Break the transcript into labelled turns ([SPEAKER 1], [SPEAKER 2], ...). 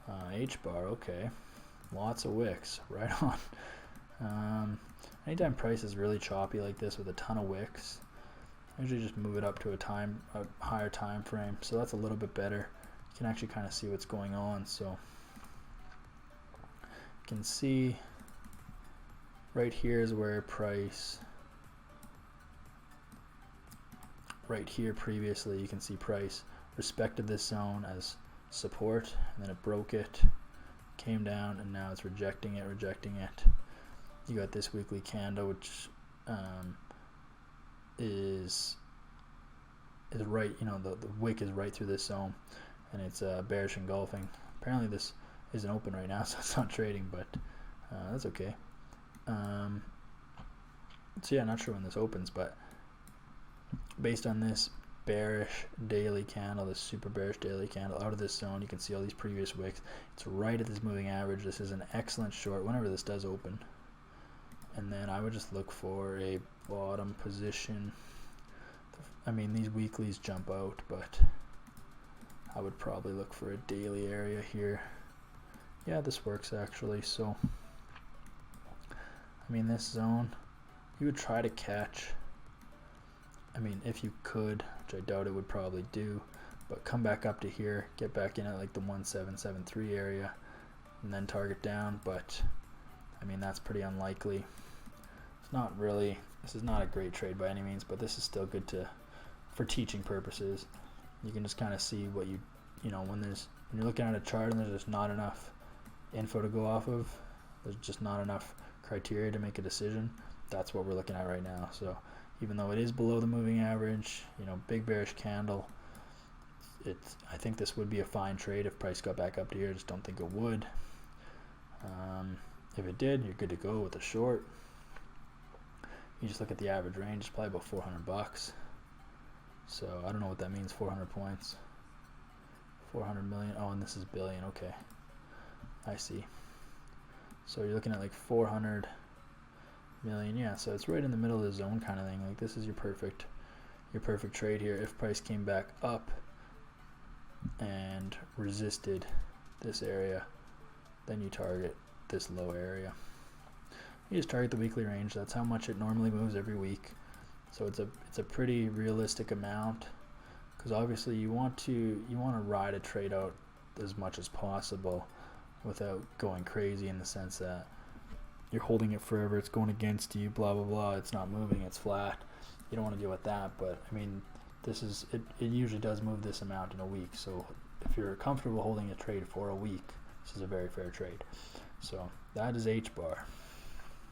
[SPEAKER 1] Hbar, okay. Lots of wicks, right on. Anytime price is really choppy like this with a ton of wicks, I usually just move it up to a higher time frame, so that's a little bit better. You can actually kind of see what's going on. So you can see right here is where price, right here previously, you can see price respected this zone as support, and then it broke it, came down, and now it's rejecting it. You got this weekly candle, which is right, you know, the wick is right through this zone, and it's bearish engulfing. Apparently this isn't open right now, so it's not trading, but that's okay. So yeah, not sure when this opens, but based on this bearish daily candle, this super bearish daily candle out of this zone, you can see all these previous wicks. It's right at this moving average. This is an excellent short whenever this does open. And then I would just look for a bottom position. I mean, these weeklies jump out, but I would probably look for a daily area here. Yeah, this works actually. So I mean, this zone you would try to catch, I mean, if you could, which I doubt it would probably do, but come back up to here, get back in at like the 1773 area, and then target down. But I mean, that's pretty unlikely. It's not really, this is not a great trade by any means, but this is still good for teaching purposes. You can just kind of see what you know, when you're looking at a chart and there's just not enough info to go off of, there's just not enough criteria to make a decision. That's what we're looking at right now. So even though it is below the moving average, you know, big bearish candle, I think this would be a fine trade if price got back up to here. I just don't think it would. If it did, you're good to go with a short. You just look at the average range, it's probably about 400 bucks. So I don't know what that means, 400 points. 400 million, oh, and this is billion, okay. I see. So you're looking at like 400 million, yeah, so it's right in the middle of the zone kind of thing. Like, this is your perfect trade here. If price came back up and resisted this area, then you target this low area. You just target the weekly range. That's how much it normally moves every week. So it's a pretty realistic amount, because obviously you want to ride a trade out as much as possible without going crazy, in the sense that you're holding it forever, it's going against you, blah blah blah, it's not moving, it's flat. You don't want to deal with that. But I mean, this is it usually does move this amount in a week. So if you're comfortable holding a trade for a week, this is a very fair trade. So that is Hbar.